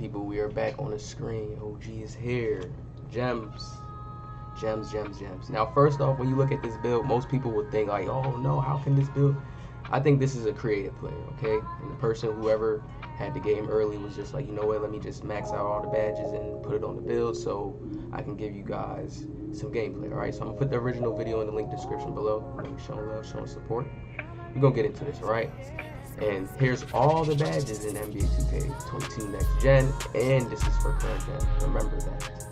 people, we are back on the screen. OG is here. Gems. Now, first off, when you look at this build, most people would think like, oh no, how can this build? I think this is a creative player, okay? And the person, whoever had the game early, was just like, you know what, let me just max out all the badges and put it on the build so I can give you guys some gameplay, all right? So I'm gonna put the original video in the link description below. Showing love, showing support. We're gonna get into this, all right? And here's all the badges in NBA 2K22 Next Gen, and this is for current gen. Remember that.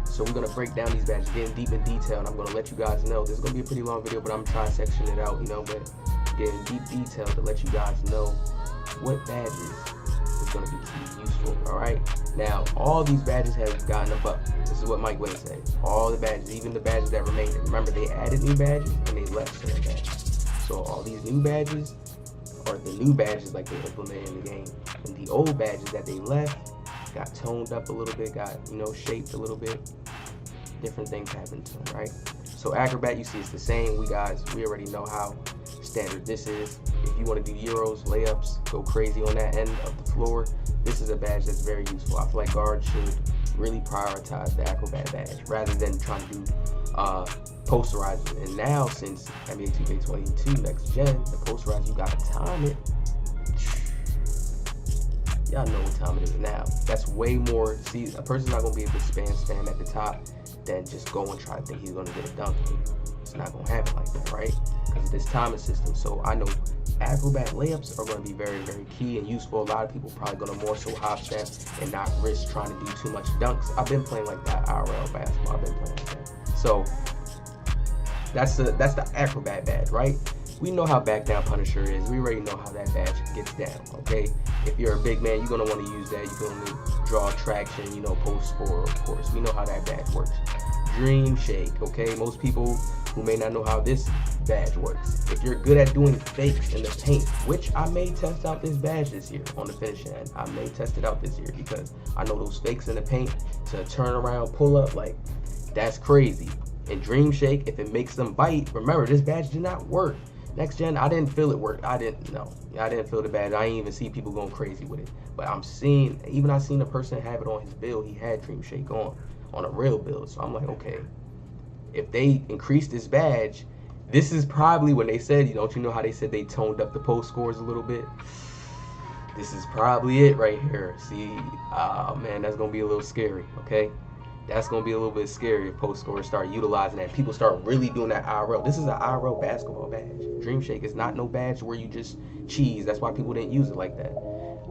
So we're gonna break down these badges, getting deep in detail, and I'm gonna let you guys know. This is gonna be a pretty long video, but I'm trying to section it out, you know, but getting deep detail to let you guys know what badges is gonna be useful, all right? Now, all these badges have gotten a buff. This is what Mike Wade said. All the badges, even the badges that remain. Remember, they added new badges and they left certain badges. So all these new badges are the new badges like they implemented in the game, and the old badges that they left got toned up a little bit, got, you know, shaped a little bit. Different things happened to them, right? So Acrobat, you see it's the same. We already know how standard this is. If you want to do Euros, layups, go crazy on that end of the floor, this is a badge that's very useful. I feel like guards should really prioritize the Acrobat badge rather than trying to do posterizing. And now, since NBA 2K22 Next Gen, the posterize, you gotta time it. Y'all know what time it is now. That's way more. See, a person's not gonna be able to spam at the top than just go and try to think he's gonna get a dunk. It's not gonna happen like that, right? Because of this timing system. So I know Acrobat layups are gonna be very, very key and useful. A lot of people probably gonna more so hop step and not risk trying to do too much dunks. I've been playing like that IRL basketball. I've been playing like that. So that's the Acrobat badge, right? We know how back down Punisher is. We already know how that badge gets down, okay? If you're a big man, you're gonna want to use that. You're gonna draw traction, you know, post score, of course. We know how that badge works. Dream Shake, okay? Most people who may not know how this badge works. If you're good at doing fakes in the paint, which I may test out this badge this year on the finish end. I may test it out this year because I know those fakes in the paint to turn around, pull up, like, that's crazy. And Dream Shake, if it makes them bite, remember, this badge did not work. Next Gen, I didn't feel it work. I didn't feel the badge. I didn't even see people going crazy with it. But I seen a person have it on his build. He had Dream Shake on a real build. So I'm like, okay, if they increase this badge, this is probably when they said, you know how they said they toned up the post scores a little bit? This is probably it right here. See, man, that's gonna be a little scary, okay? That's going to be a little bit scary if post scorers start utilizing that. People start really doing that IRL. This is an IRL basketball badge. Dream Shake is not no badge where you just cheese. That's why people didn't use it like that.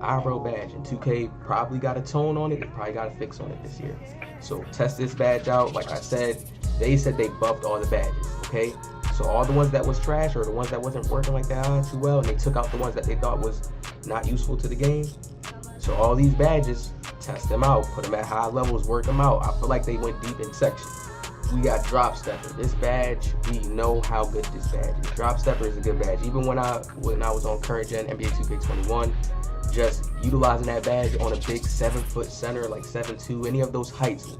IRL badge. And 2K probably got a tone on it. They probably got a fix on it this year. So test this badge out. Like I said, they said they buffed all the badges, okay? So all the ones that was trash or the ones that wasn't working like that too well, and they took out the ones that they thought was not useful to the game. So all these badges, test them out, put them at high levels, work them out. I feel like they went deep in section. We got Drop Stepper. This badge, we know how good this badge is. Drop Stepper is a good badge. Even when I was on current gen NBA 2K21, just utilizing that badge on a big 7-foot center, like 7'2", any of those heights,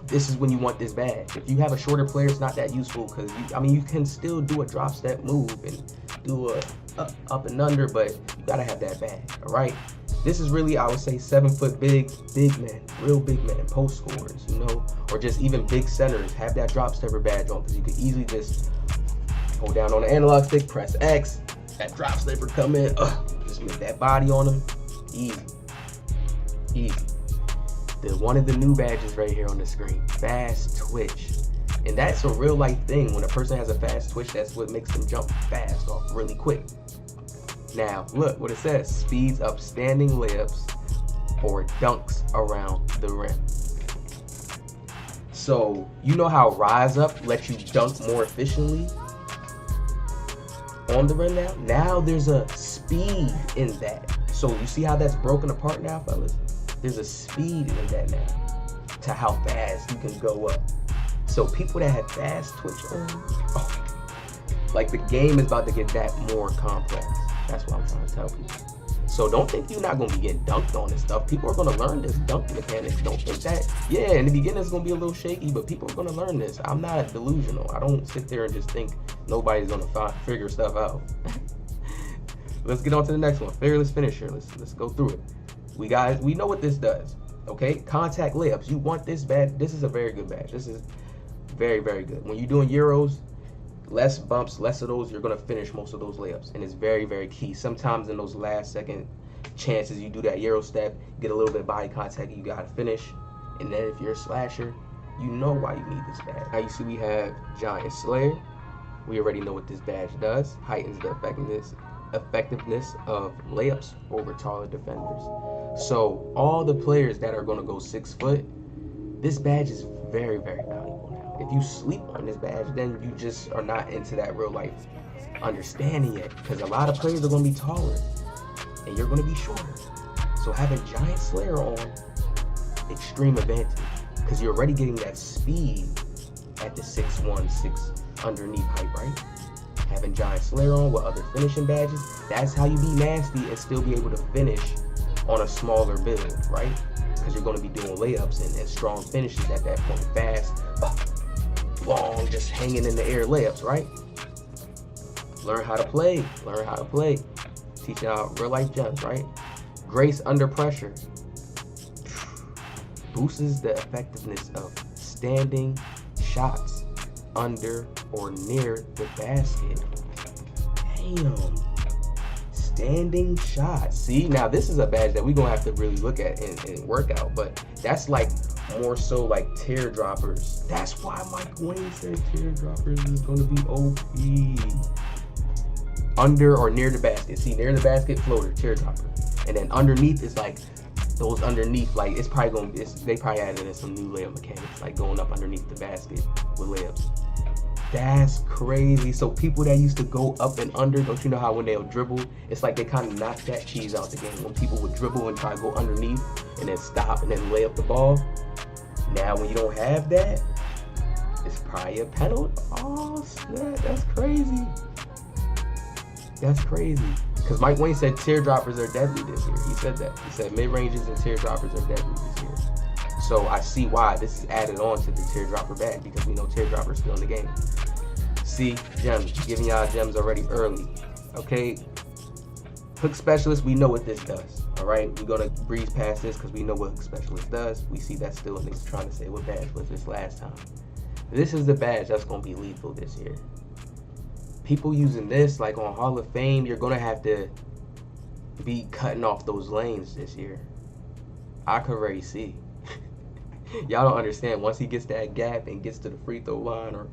this is when you want this badge. If you have a shorter player, it's not that useful because you can still do a drop step move and do a up and under, but you gotta have that badge, all right? This is really, I would say, 7-foot big men, real big men, post scorers, you know, or just even big centers have that drop stepper badge on because you could easily just hold down on the analog stick, press X, that drop stepper come in, just make that body on them, easy. One of the new badges right here on the screen, fast twitch. And that's a real life thing. When a person has a fast twitch, that's what makes them jump fast off really quick. Now, look what it says. Speeds up standing layups or dunks around the rim. So, you know how Rise Up lets you dunk more efficiently on the rim now? Now there's a speed in that. So, you see how that's broken apart now, fellas? There's a speed in that now to how fast you can go up. So, people that have fast twitch on, like the game is about to get that more complex. That's what I'm trying to tell people. So don't think you're not going to be getting dunked on and stuff. People are going to learn this dunk mechanics. Don't think that, yeah, in the beginning it's going to be a little shaky, but people are going to learn this. I'm not delusional. I don't sit there and just think nobody's going to figure stuff out. Let's get on to the next one. Fearless Finisher. Let's go through it. We know what this does. Okay, contact layups. You want this badge. This is a very good badge. This is very, very good. When you're doing Euros, less bumps, less of those, you're going to finish most of those layups. And it's very, very key. Sometimes in those last second chances, you do that Euro step, get a little bit of body contact, you got to finish. And then if you're a slasher, you know why you need this badge. Now you see we have Giant Slayer. We already know what this badge does. Heightens the effectiveness of layups over taller defenders. So all the players that are going to go 6 foot, this badge is very, very valuable now. If you sleep on this badge, then you just are not into that real life understanding yet, because a lot of players are going to be taller and you're going to be shorter. So having Giant Slayer on, extreme advantage, because you're already getting that speed at the 6'1", 6 underneath height, right? Having Giant Slayer on with other finishing badges, that's how you be nasty and still be able to finish on a smaller build, right? Because you're going to be doing layups and strong finishes at that point. Fast, long, just hanging in the air layups, right? Learn how to play. Learn how to play. Teach y'all real life gems, right? Grace under pressure. Boosts the effectiveness of standing shots under or near the basket. Damn. Standing shots. See, now this is a badge that we're going to have to really look at and work out, but that's like more so like teardroppers. That's why Mike Wayne said teardroppers is going to be OP. Under or near the basket. See, near the basket, floater, teardropper. And then underneath is like those underneath, like it's probably going to, they probably added in some new layup mechanics, like going up underneath the basket with layups. That's crazy. So people that used to go up and under, don't you know how when they'll dribble, it's like they kind of knocked that cheese out the game. When people would dribble and try to go underneath and then stop and then lay up the ball. Now when you don't have that, it's probably a penalty. Oh snap, that's crazy. That's crazy. Because Mike Wayne said teardroppers are deadly this year. He said that. He said mid-ranges and teardroppers are deadly this year. So I see why this is added on to the teardropper bag, because we know teardroppers still in the game. See, gems, giving y'all gems already early. Okay, hook specialist, we know what this does. All right, we're gonna breeze past this because we know what hook specialist does. We see that still, and they're trying to say what badge was this last time. This is the badge that's gonna be lethal this year. People using this, like on Hall of Fame, you're gonna have to be cutting off those lanes this year. I could already see. Y'all don't understand. Once he gets that gap and gets to the free throw line, or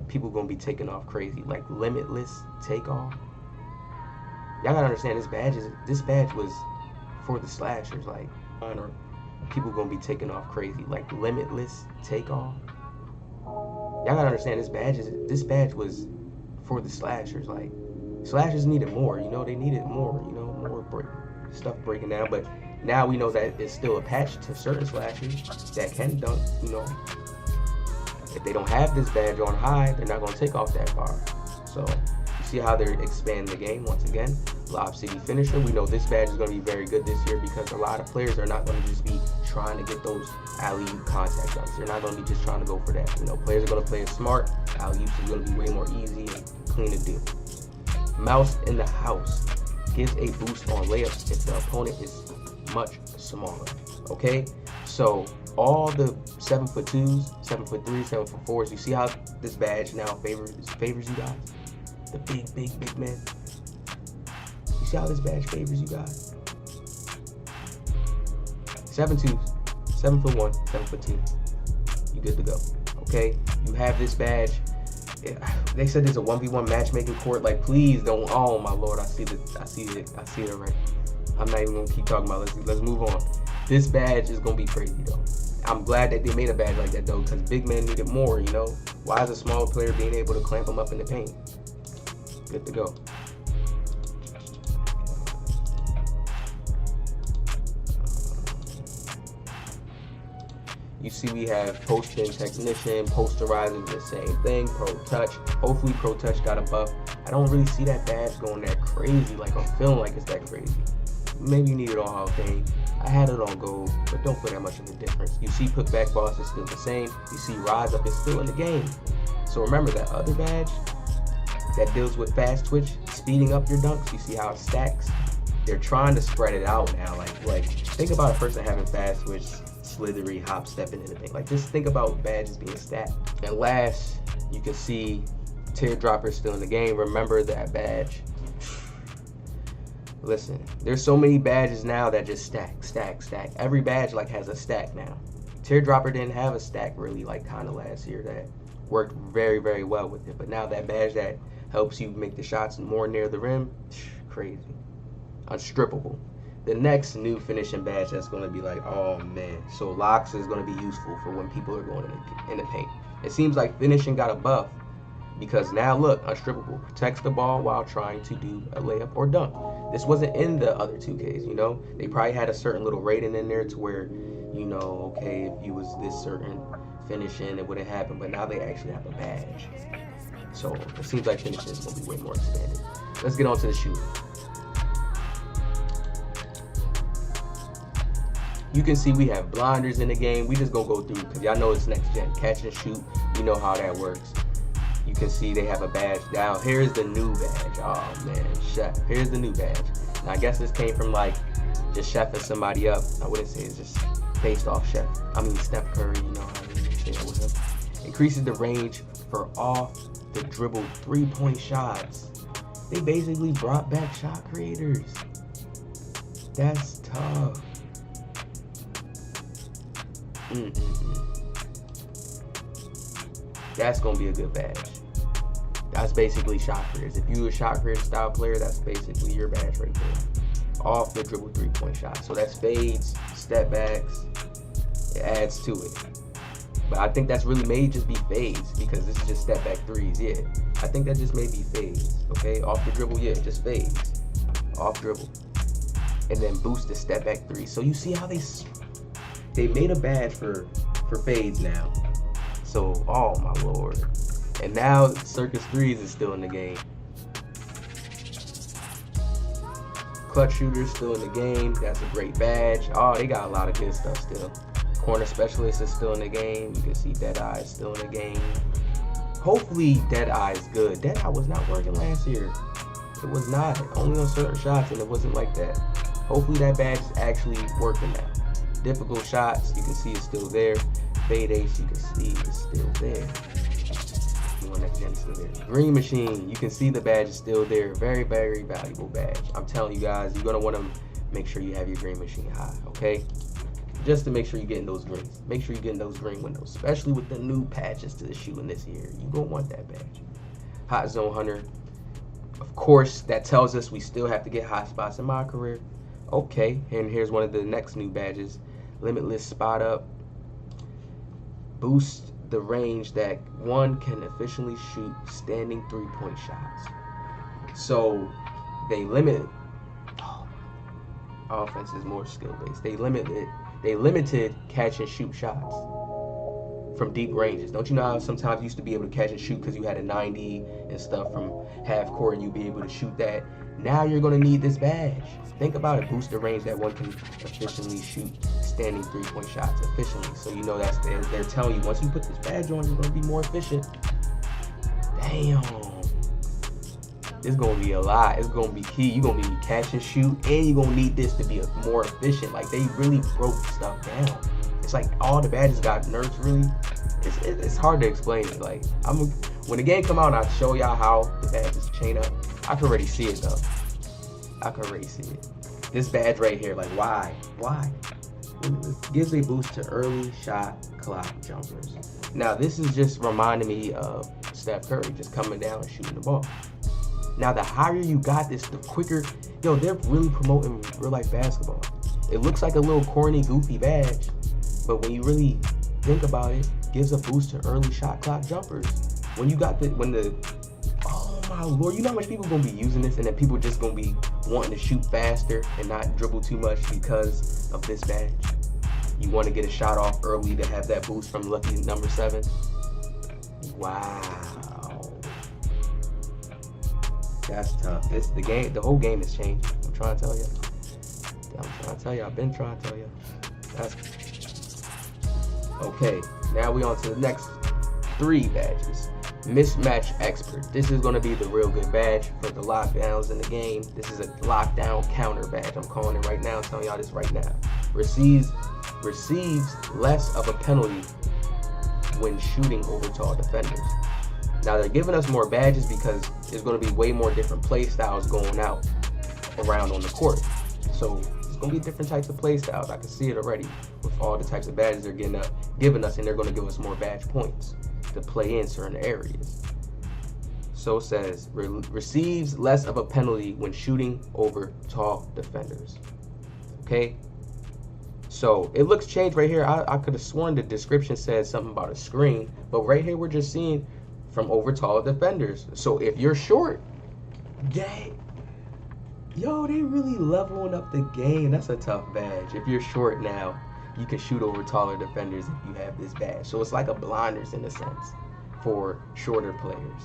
people gonna be taking off crazy, like limitless takeoff. Y'all gotta understand, this badge was for the slashers, like, or people gonna be taking off crazy, like limitless takeoff. Y'all gotta understand, this badge was for the slashers. Like, slashers needed more, you know, they needed more, you know, more stuff breaking down. But now we know that it's still a patch to certain slashers that can dunk, you know. If they don't have this badge on high, they're not going to take off that far. So you see how they're expanding the game once again. Lob City Finisher, we know this badge is going to be very good this year because a lot of players are not going to just be trying to get those alley-oop contact dunks. They're not going to be just trying to go for that. You know, players are going to play it smart. Alley-oops is going to be way more easy and clean to do. Mouse in the house gives a boost on layups if the opponent is much smaller. Okay, so all the 7'2", 7'3", 7'4", you see how this badge now favors you guys? The big men. You see how this badge favors you guys? 7'2", 7'1", 7'2". You good to go. Okay, you have this badge. They said there's a 1v1 matchmaking court. Like, please don't. Oh my lord, I see it already. I'm not even gonna keep talking about it. Let's move on. This badge is gonna be crazy though. I'm glad that they made a badge like that though, because big men needed more, you know. Why is a small player being able to clamp them up in the paint? Good to go. You see we have post-spin technician, posterizer, the same thing, pro touch. Hopefully pro touch got a buff. I don't really see that badge going that crazy, like I'm feeling like it's that crazy. Maybe you need it on Hall of Fame. I had it on gold, but don't put that much of a difference. You see putback boss is still the same. You see rise up is still in the game. So remember that other badge that deals with fast twitch, speeding up your dunks. You see how it stacks? They're trying to spread it out now. Like think about a person having fast twitch, slithery, hop stepping in the thing. Like, just think about badges being stacked. And last, you can see Teardropper still in the game. Remember that badge. Listen, there's so many badges now that just stack. Every badge like has a stack now. Teardropper didn't have a stack really like kind of last year that worked very, very well with it. But now that badge that helps you make the shots more near the rim, crazy. Unstrippable. The next new finishing badge that's going to be like, oh man. So locks is going to be useful for when people are going in the paint. It seems like finishing got a buff. Because now look, Unstrippable protects the ball while trying to do a layup or dunk. This wasn't in the other 2Ks, you know? They probably had a certain little rating in there to where, you know, okay, if you was this certain finishing, it wouldn't happen. But now they actually have a badge. So it seems like finishing is going to be way more expanded. Let's get on to the shooting. You can see we have blinders in the game. We just going to go through because y'all know it's next gen. Catch and shoot, we know how that works. You can see they have a badge down. Here's the new badge. Oh man, Chef. Here's the new badge. Now I guess this came from like just chefing somebody up. I wouldn't say it's just based off Steph Curry, you know how you say that with him. Increases the range for off the dribble 3-point shots. They basically brought back shot creators. That's tough. That's gonna be a good badge. That's basically shot creators. If you're a shot creator style player, that's basically your badge right there. Off the dribble 3-point shot. So that's fades, step backs. It adds to it. But I think that's really may just be fades because this is just step back threes. Yeah, I think that just may be fades. Okay, off the dribble, yeah, just fades. Off dribble, and then boost the step back three. So you see how they made a badge for fades now. So, oh my lord. And now Circus Threes is still in the game. Clutch Shooter's still in the game. That's a great badge. Oh, they got a lot of good stuff still. Corner Specialist is still in the game. You can see Deadeye is still in the game. Hopefully Deadeye is good. Deadeye was not working last year. It was not. Only on certain shots, and it wasn't like that. Hopefully that badge is actually working now. Difficult shots, you can see it's still there. Fade Ace, you can see it's still there. Still there. Green Machine, you can see the badge is still there. Very, very valuable badge. I'm telling you guys, you're gonna want to make sure you have your Green Machine high, okay? Just to make sure you're getting those greens. Make sure you're getting those green windows, especially with the new patches to the shooting this year. You're gonna want that badge. Hot Zone Hunter, of course, that tells us we still have to get hot spots in my career. Okay, and here's one of the next new badges. Limitless Spot Up. Boost the range that one can efficiently shoot standing 3-point shots. So they limit. Offense is more skill based. They limited catch and shoot shots from deep ranges. Don't you know how sometimes you used to be able to catch and shoot because you had a 90 and stuff from half court and you'd be able to shoot that? Now you're gonna need this badge. Think about it. Boost the range that one can efficiently shoot standing 3-point shots efficiently. So you know that's they're telling you once you put this badge on, you're gonna be more efficient. Damn. It's gonna be a lot. It's gonna be key. You're gonna be catch and shoot, and you're gonna need this to be more efficient. Like they really broke stuff down. It's like all the badges got nerfed. Really, it's hard to explain it. Like when the game come out, I'll show y'all how the badges chain up. I can already see it though. I can already see it. This badge right here, like why? Gives a boost to early shot clock jumpers. Now this is just reminding me of Steph Curry just coming down and shooting the ball. Now the higher you got this, the quicker. Yo, they're really promoting real life basketball. It looks like a little corny, goofy badge, but when you really think about it, gives a boost to early shot clock jumpers. When you got oh my lord, you know how much people gonna be using this, and then people just gonna be wanting to shoot faster and not dribble too much because of this badge. You want to get a shot off early to have that boost from lucky number 7. Wow, that's tough. The whole game is changing. I'm trying to tell you. I've been trying to tell you. Okay, now we on to the next 3 badges. Mismatch Expert. This is going to be the real good badge for the lockdowns in the game. This is a lockdown counter badge. I'm calling it right now. I'm telling y'all this right now. Receives receives less of a penalty when shooting over tall defenders. Now they're giving us more badges because there's going to be way more different play styles going out around on the court. So it's going to be different types of play styles. I can see it already with all the types of badges they're giving us, and they're going to give us more badge points to play in certain areas. So it says receives less of a penalty when shooting over tall defenders. Okay. So it looks changed right here. I could have sworn the description said something about a screen, but right here we're just seeing from over tall defenders. So if you're short, yo, they really leveling up the game. That's a tough badge. If you're short now, you can shoot over taller defenders if you have this badge. So it's like a blinders in a sense for shorter players.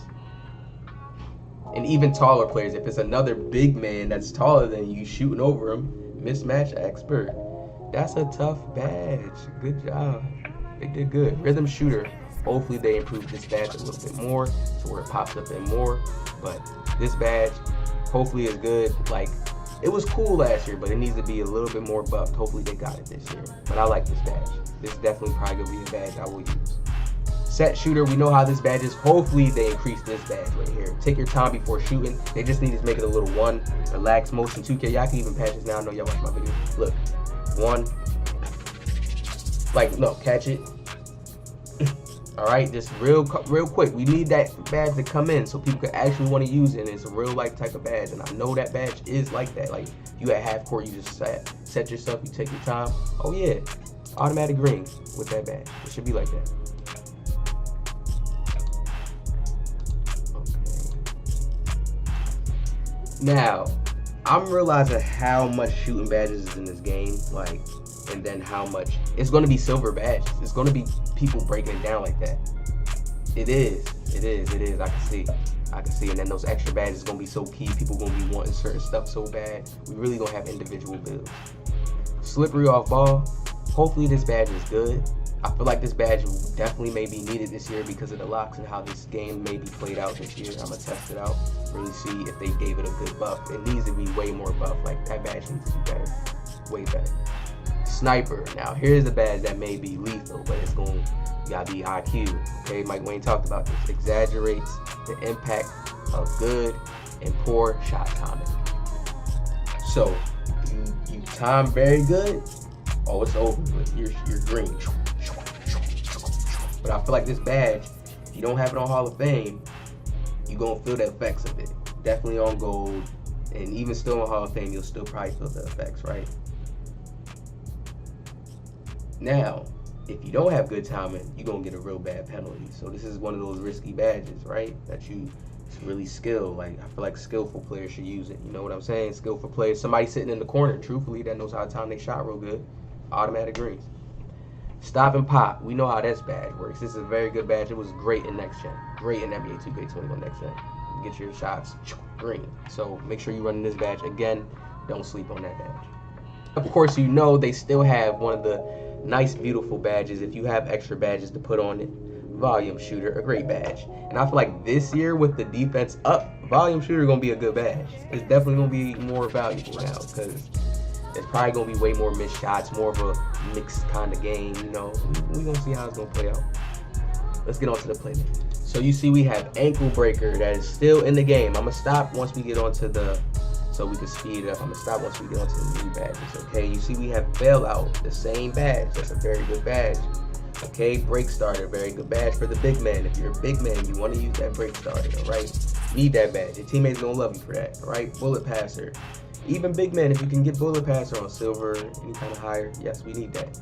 And even taller players, if it's another big man that's taller than you shooting over him, Mismatch Expert. That's a tough badge. Good job. They did good. Rhythm Shooter. Hopefully they improve this badge a little bit more to where it pops up in more. But this badge hopefully is good. Like, it was cool last year, but it needs to be a little bit more buffed. Hopefully they got it this year. But I like this badge. This is definitely probably going to be a badge I will use. Set Shooter, we know how this badge is. Hopefully they increase this badge right here. Take your time before shooting. They just need to make it a little one. Relax motion 2K. Y'all can even patch this now. I know y'all watch my video. Look. One. Like, no, catch it. All right, just real quick. We need that badge to come in so people can actually want to use it. And it's a real life type of badge. And I know that badge is like that. Like, you at half court, you just set yourself, you take your time. Oh yeah, automatic green with that badge. It should be like that. Now, I'm realizing how much shooting badges is in this game, like, and then how much it's going to be silver badges. It's going to be people breaking it down like that. It is. I can see. And then those extra badges is going to be so key. People going to be wanting certain stuff so bad. We really going to have individual builds. Slippery off ball. Hopefully this badge is good. I feel like this badge definitely may be needed this year because of the locks and how this game may be played out this year. I'm going to test it out, really see if they gave it a good buff. It needs to be way more buff. Like, that badge needs to be better. Way better. Sniper. Now, here's a badge that may be lethal, but it's going to gotta be IQ. Okay, Mike Wayne talked about this. Exaggerates the impact of good and poor shot timing. So, you time very good, oh, it's over with. You're green. But I feel like this badge, if you don't have it on Hall of Fame, you're going to feel the effects of it. Definitely on gold, and even still on Hall of Fame, you'll still probably feel the effects, right? Now, if you don't have good timing, you're going to get a real bad penalty. So this is one of those risky badges, right? That it's really skilled. Like, I feel like skillful players should use it. You know what I'm saying? Skillful players. Somebody sitting in the corner, truthfully, that knows how to time their shot real good. Automatic greens. Stop and pop. We know how this badge works. This is a very good badge. It was great in next gen. Great in NBA 2K21 next gen. Get your shots green. So make sure you're running this badge. Again, don't sleep on that badge. Of course, you know they still have one of the nice, beautiful badges. If you have extra badges to put on it, Volume Shooter, a great badge. And I feel like this year with the defense up, Volume Shooter gonna be a good badge. It's definitely gonna be more valuable now because it's probably gonna be way more missed shots, more of a mixed kind of game. You know, we gonna see how it's gonna play out. Let's get on to the play. So you see we have Ankle Breaker that is still in the game. I'm gonna stop once we get onto the, so we can speed it up. I'm gonna stop once we get onto the new badges. Okay, you see we have Bailout, the same badge. That's a very good badge. Okay, Break Starter, very good badge for the big man. If you're a big man, you want to use that Break Starter, all right? Need that badge. Your teammates gonna love you for that, all right? Bullet Passer. Even big man, if you can get Bullet Passer on silver, any kind of higher, yes, we need that.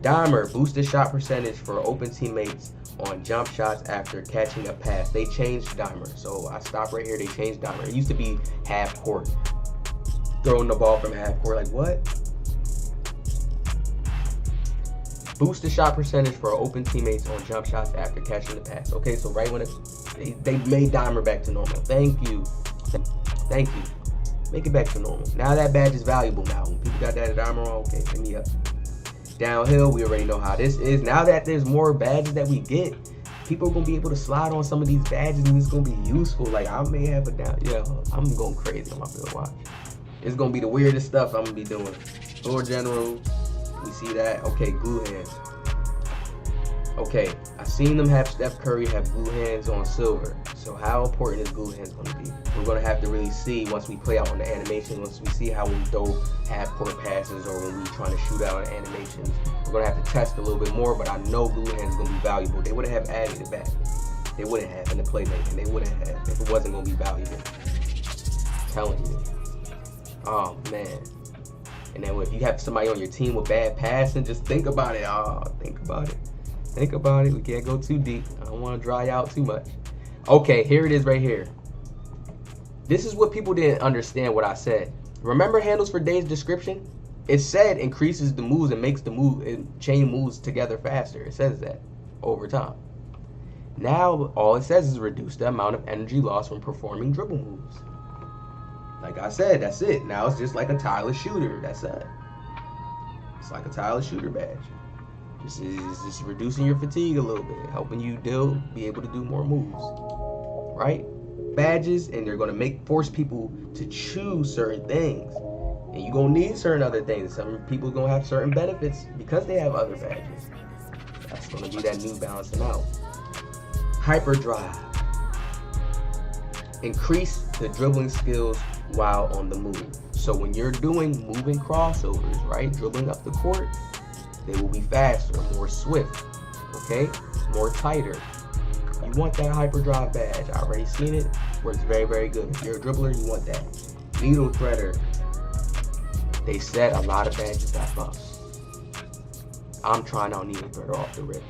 Dimer, boosted shot percentage for open teammates on jump shots after catching a pass. They changed Dimer, so I stop right here. They changed Dimer. It used to be half court, throwing the ball from half court. Like, what? Boost the shot percentage for open teammates on jump shots after catching the pass. Okay, so right when they made Dimer back to normal. Thank you. Thank you. Make it back to normal. Now that badge is valuable now. When people got that Dimer on, okay, hit me up. Downhill, we already know how this is. Now that there's more badges that we get, people are going to be able to slide on some of these badges and it's going to be useful. Like, I may have a down. Yeah, I'm going crazy on my field watch. It's going to be the weirdest stuff I'm going to be doing. Floor general. We see that. Okay, glue hands. Okay, I've seen them have Steph Curry have glue hands on silver. So how important is glue hands going to be? We're going to have to really see once we play out on the animation, once we see how we throw half-court passes or when we're trying to shoot out on animations. We're going to have to test a little bit more, but I know glue hands is going to be valuable. They wouldn't have added it back. They wouldn't have in the playmaking. They wouldn't have if it wasn't going to be valuable. I'm telling you. Oh, man. And then if you have somebody on your team with bad passing, just think about it. Oh, think about it. Think about it. We can't go too deep. I don't want to dry out too much. Okay, here it is right here. This is what people didn't understand what I said. Remember handles for days description? It said increases the moves and makes the chain moves together faster. It says that over time. Now all it says is reduce the amount of energy lost when performing dribble moves. Like I said, that's it. Now it's just like a tireless shooter. That's it. It's like a tireless shooter badge. This is just reducing your fatigue a little bit, helping you be able to do more moves, right? Badges, and they're gonna force people to choose certain things, and you're gonna need certain other things. Some people gonna have certain benefits because they have other badges. That's gonna be that new balancing out. Hyperdrive. Increase the dribbling skills while on the move. So when you're doing moving crossovers, right, dribbling up the court, they will be faster, more swift, okay? More tighter. You want that hyperdrive badge. I already seen it. Works very, very good. If you're a dribbler, you want that. Needle threader. They said a lot of badges got buffs. I'm trying out needle threader off the rip.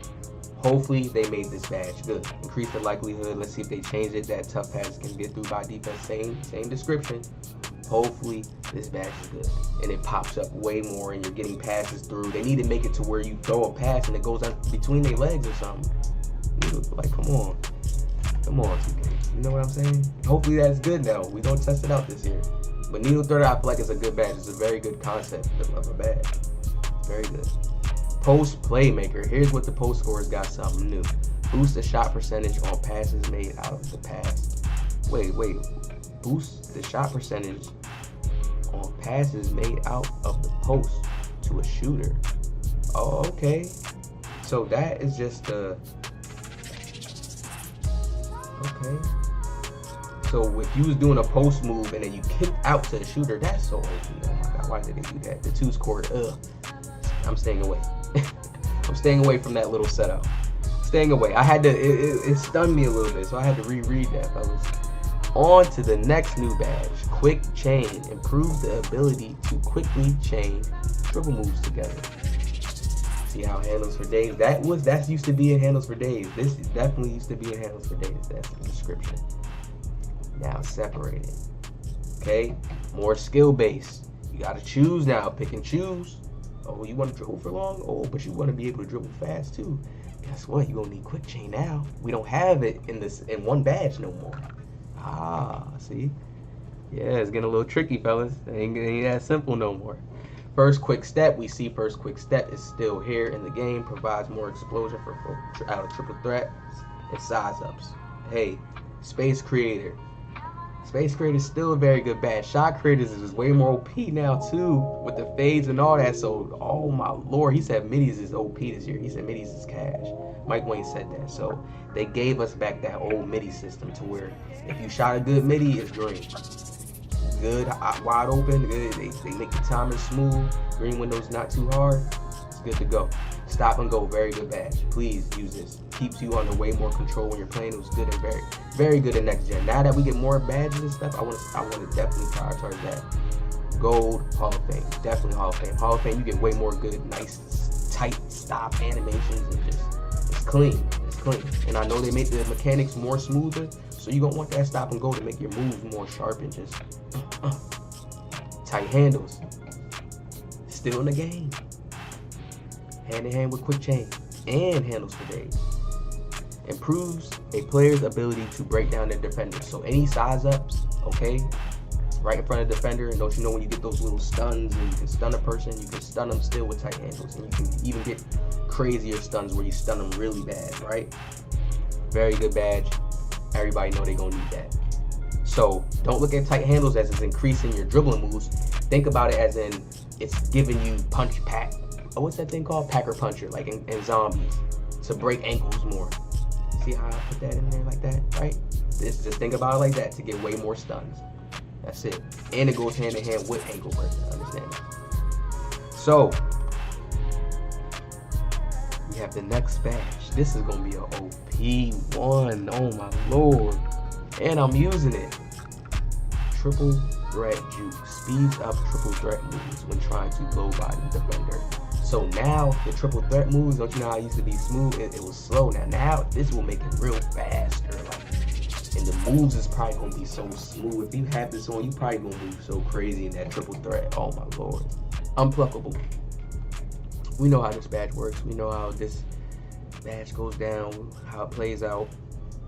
Hopefully they made this badge good. Increase the likelihood. Let's see if they change it that tough passes can get through by defense. Same description. Hopefully this badge is good and it pops up way more and you're getting passes through. They need to make it to where you throw a pass and it goes out between their legs or something. Like, come on, 2K. You know what I'm saying? Hopefully that's good now. We gonna test it out this year. But needle threader, I feel like it's a good badge. It's a very good concept of a badge. Very good. Post playmaker. Here's what the post scores got something new. Boost the shot percentage on passes made out of the pass. Wait. Boost the shot percentage on passes made out of the post to a shooter. Oh, okay. So that is just okay. So if you was doing a post move and then you kicked out to the shooter, that's so OP. Oh my God, why did they do that? The two scored. I'm staying away. I'm staying away from that little setup. Staying away. I had to. It stunned me a little bit, so I had to reread that, fellas. On to the next new badge, Quick Chain. Improve the ability to quickly chain dribble moves together. See how handles for days, that used to be in handles for days. This definitely used to be in handles for days. That's the description. Now separated. Okay, more skill based. You gotta choose now, pick and choose. Oh, you want to dribble for long? Oh, but you want to be able to dribble fast too. Guess what? You gonna need Quick Chain now. We don't have it in one badge no more. Ah, see? Yeah, it's getting a little tricky, fellas. It ain't that simple no more. First quick step, we see first quick step is still here in the game. Provides more explosion out of triple threats and size ups. Hey, Space Creator. Space Creator is still a very good badge. Shot Creators is way more OP now too, with the fades and all that. So, oh my lord, he said middies is OP this year. He said middies is cash. Mike Wayne said that. So they gave us back that old midi system to where if you shot a good midi, it's green. Good, wide open, good. They make the timing smooth. Green windows not too hard. It's good to go. Stop and go, very good badge. Please use this. Keeps you under way more control when you're playing. It was good and very, very good in next gen. Now that we get more badges and stuff, I want to definitely prioritize that. Gold, Hall of Fame, definitely Hall of Fame. Hall of Fame, you get way more good, nice, tight stop animations and just it's clean. It's clean. And I know they make the mechanics more smoother, so you're gonna want that stop and go to make your moves more sharp and just tight handles. Still in the game. Hand in hand with Quick Chain and handles for days. Improves a player's ability to break down their defender. So any size ups, okay, right in front of the defender, and don't you know when you get those little stuns and you can stun a person, you can stun them still with tight handles, and you can even get crazier stuns where you stun them really bad, right? Very good badge. Everybody know they're gonna need that. So don't look at tight handles as it's increasing your dribbling moves. Think about it as in it's giving you punch pack what's that thing called? Packer puncher, like in zombies, to break ankles more. See how I put that in there like that, right? Just think about it like that to get way more stuns. That's it. And it goes hand in hand with ankle breaking, understand that? So, we have the next badge. This is gonna be a OP one. Oh my lord. And I'm using it. Triple threat juke. Speeds up triple threat moves when trying to low body defender. So now the triple threat moves, don't you know how it used to be smooth? It was slow. Now this will make it real faster. And the moves is probably gonna be so smooth. If you have this on, you probably gonna move so crazy in that triple threat. Oh my lord. Unpluckable. We know how this badge works. We know how this badge goes down, how it plays out.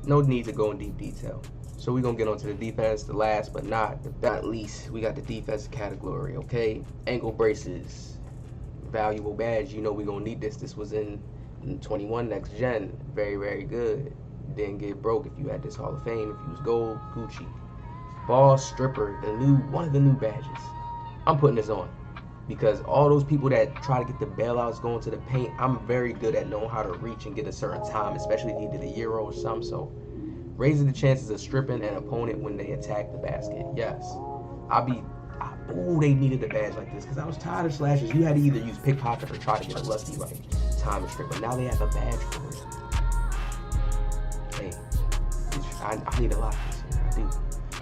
No need to go in deep detail. So we're gonna get onto the defense, the last but not least. We got the defensive category, okay? Ankle braces. Valuable badge. You know we're gonna need this. This was in 21 next gen. Very, very good. Didn't get broke if you had this Hall of Fame. If you was gold, Gucci. Ball stripper, one of the new badges. I'm putting this on because all those people that try to get the bailouts going to the paint, I'm very good at knowing how to reach and get a certain time, especially if you did a Euro or something. So raising the chances of stripping an opponent when they attack the basket. Yes. They needed a badge like this because I was tired of slashes. You had to either use pickpocket or try to get a lucky time and strip. But now they have a badge for it. Hey, I need a lot this year. I do.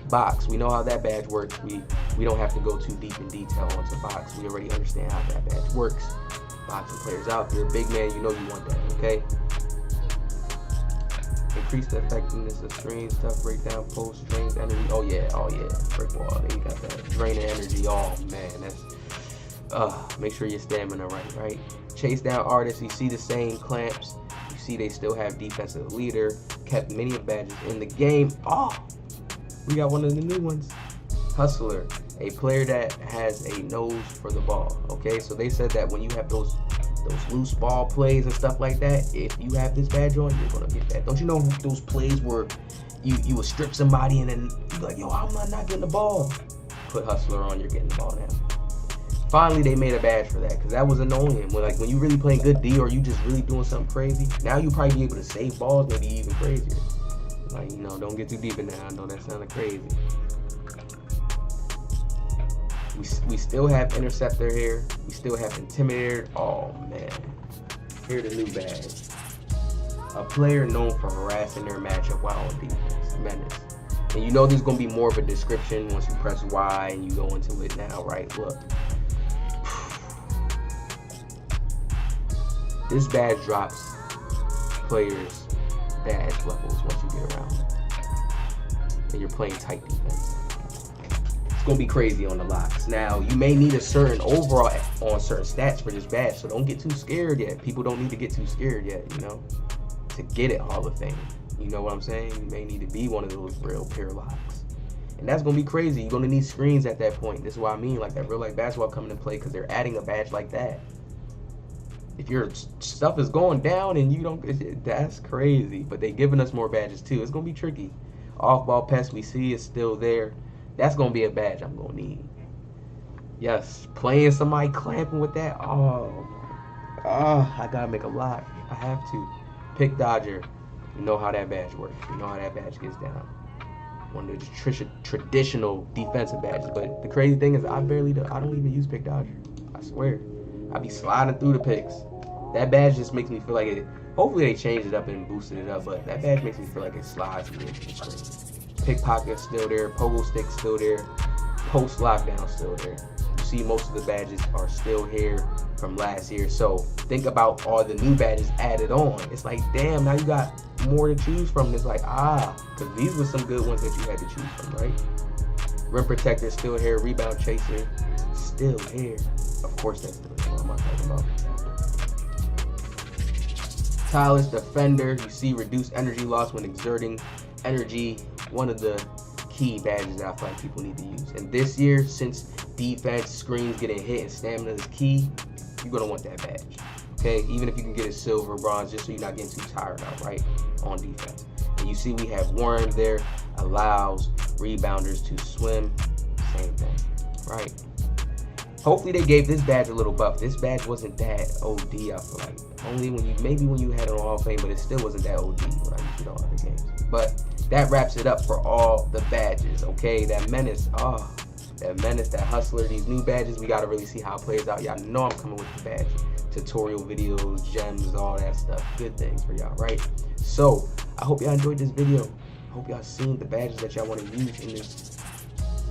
Box. We know how that badge works. We don't have to go too deep in detail onto box. We already understand how that badge works. Boxing players out there, big man, you know you want that, okay? Increase the effectiveness of screens, tough breakdown, post, drains energy. Oh yeah, brick wall. There you got that. Drain energy. Oh man, that's make sure your stamina right? Chase down artists. You see the same clamps. You see they still have defensive leader. Kept many badges in the game. Oh, we got one of the new ones. Hustler, a player that has a nose for the ball. Okay, so they said that when you have those loose ball plays and stuff like that, if you have this badge on, you're gonna get that. Don't you know those plays where you will strip somebody and then you be like, yo, I'm not getting the ball. Put Hustler on, you're getting the ball now. Finally, they made a badge for that because that was annoying. When you really playing good D or you just really doing something crazy, now you probably be able to save balls, maybe even crazier. Like, don't get too deep in there. I know that sounded crazy. We still have Interceptor here. We still have Intimidator. Oh man, here's the new badge. A player known for harassing their matchup while on defense. Menace. And you know there's gonna be more of a description once you press Y and you go into it now, right? Look. This badge drops players' badge levels once you get around them. And you're playing tight defense. Gonna be crazy on the locks. Now you may need a certain overall on certain stats for this badge, so don't get too scared yet. People don't need to get too scared yet, to get it Hall of Fame. You know what I'm saying? You may need to be one of those real pure locks, and that's gonna be crazy. You're gonna need screens at that point. This is what I mean, like that real life basketball coming into play because they're adding a badge like that. If your stuff is going down and you don't, that's crazy. But they giving us more badges too. It's gonna be tricky. Off ball pest we see is still there. That's going to be a badge I'm going to need. Yes, playing somebody clamping with that. Oh, I got to make a lock. I have to. Pick Dodger. You know how that badge works. You know how that badge gets down. One of the traditional defensive badges. But the crazy thing is I don't even use Pick Dodger. I swear. I be sliding through the picks. That badge just makes me feel like it. Hopefully they changed it up and boosted it up. But that badge makes me feel like it slides me into the screen. Pickpocket still there, pogo stick still there, post lockdown still there. You see most of the badges are still here from last year. So think about all the new badges added on. It's like, damn, now you got more to choose from. It's like, because these were some good ones that you had to choose from, right? Rim protector still here, rebound chaser still here. Of course that's what I'm talking about. Tireless defender, you see reduced energy loss when exerting energy. One of the key badges that I feel like people need to use. And this year, since defense, screens, getting hit, and stamina is key, you're going to want that badge. Okay? Even if you can get a silver, bronze, just so you're not getting too tired out, right? On defense. And you see we have Worm there, allows rebounders to swim. Same thing, right? Hopefully they gave this badge a little buff. This badge wasn't that OD, I feel like. Only when you, maybe when you had it on Hall of Fame, but it still wasn't that OD when I used it on other games. But that wraps it up for all the badges, okay? That menace, that menace, that hustler, these new badges, we gotta really see how it plays out. Y'all know I'm coming with the badge tutorial videos, gems, all that stuff. Good things for y'all, right? So I hope y'all enjoyed this video. I hope y'all seen the badges that y'all want to use in this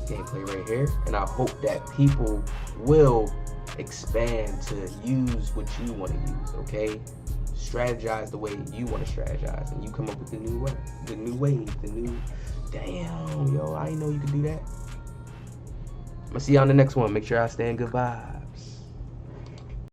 gameplay right here, and I hope that people will expand to use what you want to use. Okay, strategize the way you want to strategize, and you come up with the new way, the new. Damn, yo, I didn't know you could do that. I'm gonna see you on the next one. Make sure I stand good vibes.